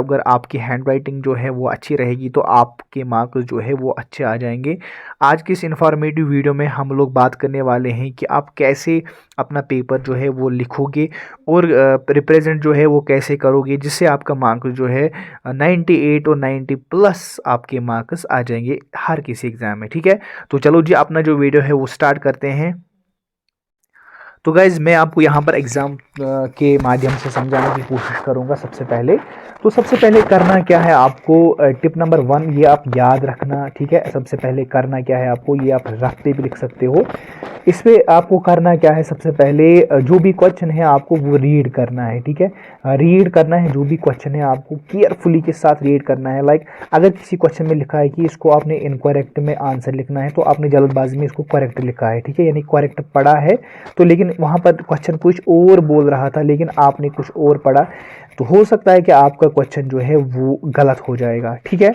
अगर आपकी hand writing जो है वो अच्छी रहेगी तो आपके मार्क्स जो है वो अच्छे आ जाएंगे। आज की इस इन्फॉर्मेटिव वीडियो में हम लोग बात करने वाले हैं कि आप कैसे अपना पेपर जो है वो लिखोगे और रिप्रेजेंट जो है वो कैसे करोगे, जिससे आपका मार्क्स जो है 98 और 90 प्लस आपके मार्क्स आ जाएंगे हर किसी एग्ज़ाम में। ठीक है, तो चलो जी अपना जो वीडियो है वो स्टार्ट करते हैं। तो गाइज़ मैं आपको यहाँ पर एग्ज़ाम के माध्यम से समझाने की कोशिश करूँगा। सबसे पहले करना क्या है आपको, टिप नंबर 1 ये आप याद रखना। ठीक है, सबसे पहले करना क्या है आपको, ये आप रफ पे भी लिख सकते हो। इस पे आपको करना क्या है, सबसे पहले जो भी क्वेश्चन है आपको वो रीड करना है। ठीक है, रीड करना है, जो भी क्वेश्चन है आपको केयरफुली के साथ रीड करना है। लाइक अगर किसी क्वेश्चन में लिखा है कि इसको आपने इनकरेक्ट में आंसर लिखना है, तो आपने जल्दबाजी में इसको करेक्ट लिखा है। ठीक है, यानी करेक्ट पढ़ा है तो, लेकिन वहाँ पर क्वेश्चन कुछ और बोल रहा था लेकिन आपने कुछ और पढ़ा, तो हो सकता है कि आपका क्वेश्चन जो है वो गलत हो जाएगा। ठीक है,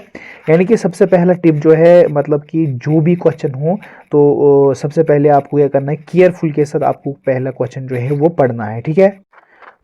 यानी कि सबसे पहला टिप जो है, मतलब कि जो भी क्वेश्चन हो तो सबसे पहले आपको यह करना है, केयरफुल के साथ आपको पहला क्वेश्चन जो है वो पढ़ना है। ठीक है,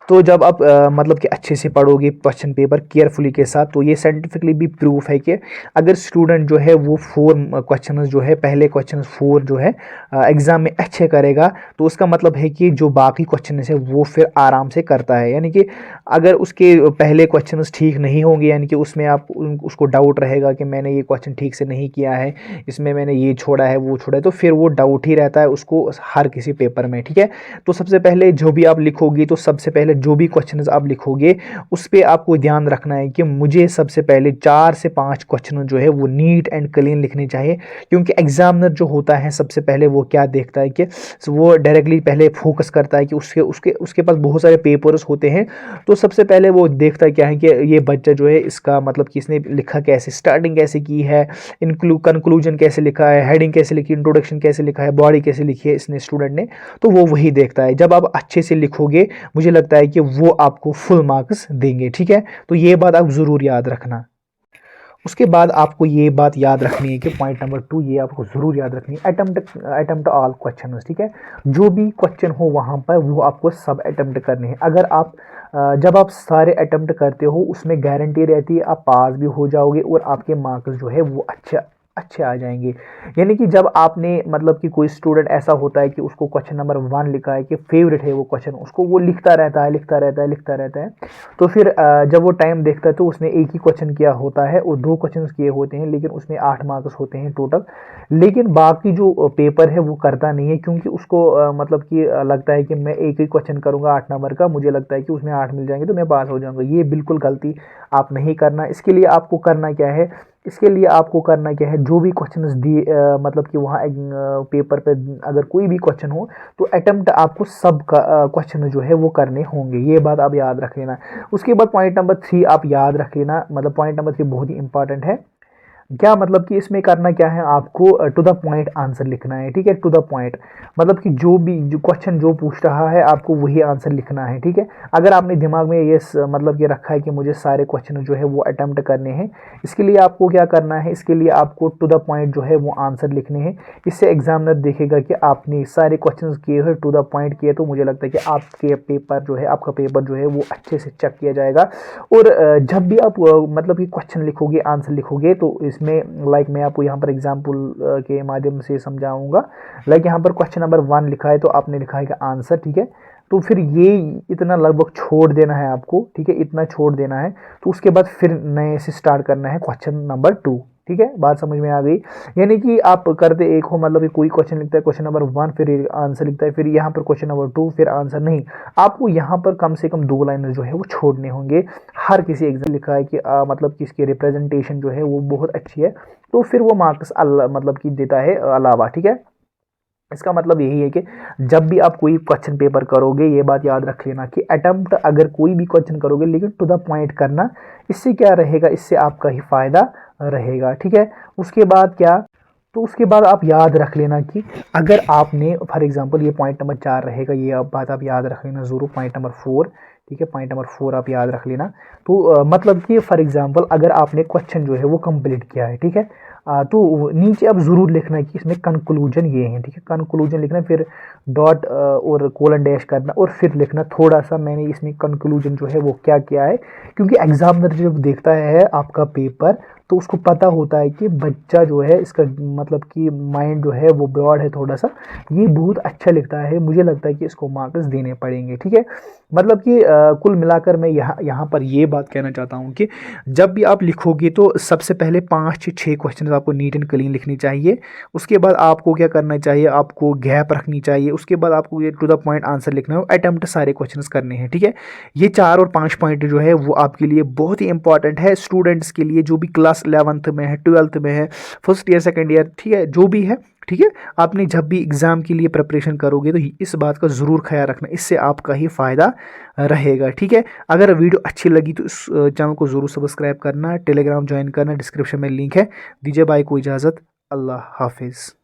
तो जब आप मतलब कि अच्छे से पढ़ोगे क्वेश्चन पेपर केयरफुली के साथ, तो ये साइंटिफिकली भी प्रूफ है कि अगर स्टूडेंट जो है वो 4 क्वेश्चन जो है, पहले क्वेश्चन 4 जो है एग्ज़ाम में अच्छे करेगा, तो उसका मतलब है कि जो बाकी क्वेश्चन है वो फिर आराम से करता है। यानी कि अगर उसके पहले क्वेश्चन ठीक नहीं होंगे, यानी कि उसमें आप उसको डाउट रहेगा कि मैंने ये क्वेश्चन ठीक से नहीं किया है, इसमें मैंने ये छोड़ा है वो छोड़ा है, तो फिर वो डाउट ही रहता है उसको हर किसी पेपर में। ठीक है, तो सबसे पहले जो भी आप लिखोगे, तो सबसे पहले जो भी क्वेश्चंस आप लिखोगे उस पे आपको ध्यान रखना है कि मुझे सबसे पहले 4 से 5 क्वेश्चन जो है वो नीट एंड क्लीन लिखने चाहिए। क्योंकि एग्जामिनर जो होता है सबसे पहले वो क्या देखता है कि वो डायरेक्टली पहले फोकस करता है कि उसके उसके उसके पास बहुत सारे पेपर्स होते हैं, तो सबसे पहले वो देखता क्या है कि ये बच्चा जो है इसका मतलब कि इसने लिखा कैसे, स्टार्टिंग कैसे की है, कंक्लूजन कैसे लिखा है, हेडिंग कैसे लिखी, इंट्रोडक्शन कैसे लिखा है, बॉडी कैसे लिखी है इसने स्टूडेंट ने, तो वो वही देखता है। जब आप अच्छे से लिखोगे मुझे लगता है कि वो आपको फुल मार्क्स देंगे। ठीक है, तो ये बात आप ज़रूर याद रखना। उसके बाद आपको ये बात याद रखनी है कि पॉइंट नंबर 2 ये आपको ज़रूर याद रखनी है, अटेम्प्ट ऑल क्वेश्चन। ठीक है, जो भी क्वेश्चन हो वहाँ पर वो आपको सब अटेम्प्ट करने हैं। अगर आप जब आप सारे अटेम्प्ट करते हो उसमें गारंटी रहती है आप पास भी हो जाओगे और आपके मार्क्स जो है वो अच्छे अच्छे आ जाएंगे। यानी कि जब आपने मतलब कि कोई स्टूडेंट ऐसा होता है कि उसको क्वेश्चन नंबर 1 लिखा है कि फेवरेट है वो क्वेश्चन, उसको वो लिखता रहता है लिखता रहता है लिखता रहता है, तो फिर जब वो टाइम देखता है तो उसने एक ही क्वेश्चन किया होता है और 2 क्वेश्चन किए होते हैं, लेकिन उसमें 8 मार्क्स होते हैं टोटल। लेकिन बाकी जो पेपर है वो करता नहीं है, क्योंकि उसको मतलब कि लगता है कि मैं एक ही क्वेश्चन करूंगा 8 नंबर का, मुझे लगता है कि उसमें 8 मिल जाएंगे तो मैं पास हो जाऊंगा। ये बिल्कुल गलती आप नहीं करना। इसके लिए आपको करना क्या है, जो भी क्वेश्चन दिए मतलब कि वहाँ पेपर पे अगर कोई भी क्वेश्चन हो तो अटेम्प्ट आपको सब क्वेश्चन जो है वो करने होंगे। ये बात आप याद रख लेना। उसके बाद पॉइंट नंबर 3 आप याद रख लेना, मतलब पॉइंट नंबर 3 बहुत ही इंपॉर्टेंट है। क्या मतलब कि इसमें करना क्या है, आपको टू द पॉइंट आंसर लिखना है। ठीक है, टू द पॉइंट मतलब कि जो क्वेश्चन जो पूछ रहा है आपको वही आंसर लिखना है। ठीक है, अगर आपने दिमाग में ये मतलब ये रखा है कि मुझे सारे क्वेश्चन जो है वो अटेम्प्ट करने हैं, इसके लिए आपको क्या करना है, इसके लिए आपको टू द पॉइंट जो है वो आंसर लिखने हैं। इससे एग्जामिनर देखेगा कि आपने सारे क्वेश्चन किए हुए टू द पॉइंट किए, तो मुझे लगता है कि आपका पेपर जो है वो अच्छे से चेक किया जाएगा। और जब भी आप मतलब कि क्वेश्चन लिखोगे आंसर लिखोगे, तो इसमें लाइक मैं आपको यहाँ पर एग्जाम्पल के माध्यम से समझाऊंगा। लाइक यहाँ पर क्वेश्चन नंबर 1 लिखा है तो आपने लिखा है कि आंसर। ठीक है, तो फिर ये इतना लगभग छोड़ देना है आपको। ठीक है, इतना छोड़ देना है, तो उसके बाद फिर नए से स्टार्ट करना है क्वेश्चन नंबर 2। ठीक है, बात समझ में आ गई। यानी कि आप करते एक हो, मतलब कि कोई क्वेश्चन लिखता है क्वेश्चन नंबर 1 फिर आंसर लिखता है, फिर यहाँ पर क्वेश्चन नंबर 2 फिर आंसर नहीं, आपको यहाँ पर कम से कम 2 लाइन जो है वो छोड़ने होंगे। हर किसी एग्जाम लिखा है कि मतलब कि इसकी रिप्रेजेंटेशन जो है वो बहुत अच्छी है, तो फिर वो मार्क्स मतलब कि देता है अलावा। ठीक है, इसका मतलब यही है कि जब भी आप कोई क्वेश्चन पेपर करोगे ये बात याद रख लेना कि अटेम्प्ट अगर कोई भी क्वेश्चन करोगे लेकिन टू द पॉइंट करना। इससे क्या रहेगा, इससे आपका ही फायदा रहेगा। ठीक है, उसके बाद क्या, तो उसके बाद आप याद रख लेना कि अगर आपने फॉर एग्जांपल ये पॉइंट नंबर 4 रहेगा, ये बात आप याद रख लेना जरूर। पॉइंट नंबर 4, ठीक है, पॉइंट नंबर 4 आप याद रख लेना। तो मतलब कि फॉर एग्जांपल अगर आपने क्वेश्चन जो है वो कंप्लीट किया है, ठीक है, तो नीचे अब ज़रूर लिखना है कि इसमें कंक्लूजन ये है, ठीक है। कंक्लूजन लिखना, फिर डॉट और कोलन डैश करना और फिर लिखना थोड़ा सा मैंने इसमें कंक्लूजन जो है वो क्या किया है, क्योंकि एग्जामिनर जब देखता है आपका पेपर तो उसको पता होता है कि बच्चा जो है इसका मतलब कि माइंड जो है वो ब्रॉड है थोड़ा सा, ये बहुत अच्छा लिखता है, मुझे लगता है कि इसको मार्क्स देने पड़ेंगे, ठीक है। मतलब कि कुल मिलाकर मैं यहाँ पर ये बात कहना चाहता हूँ कि जब भी आप लिखोगे तो सबसे पहले 5 से 6 क्वेश्चन आपको नीट एंड क्लीन लिखनी चाहिए। उसके बाद आपको क्या करना चाहिए, आपको गैप रखनी चाहिए। उसके बाद आपको ये टू द पॉइंट आंसर लिखना है, अटेम्प्ट सारे क्वेश्चंस करने हैं, ठीक है। ये 4 और 5 पॉइंट जो है वो आपके लिए बहुत ही इंपॉर्टेंट है, स्टूडेंट्स के लिए जो भी क्लास 11th में है, 12th में है, फर्स्ट ईयर सेकेंड ईयर, ठीक है, जो भी है, ठीक है। आपने जब भी एग्ज़ाम के लिए प्रिपरेशन करोगे तो इस बात का ज़रूर ख्याल रखना, इससे आपका ही फ़ायदा रहेगा, ठीक है। अगर वीडियो अच्छी लगी तो इस चैनल को ज़रूर सब्सक्राइब करना, टेलीग्राम ज्वाइन करना, डिस्क्रिप्शन में लिंक है। दीजिए भाई को इजाज़त, अल्लाह हाफिज़।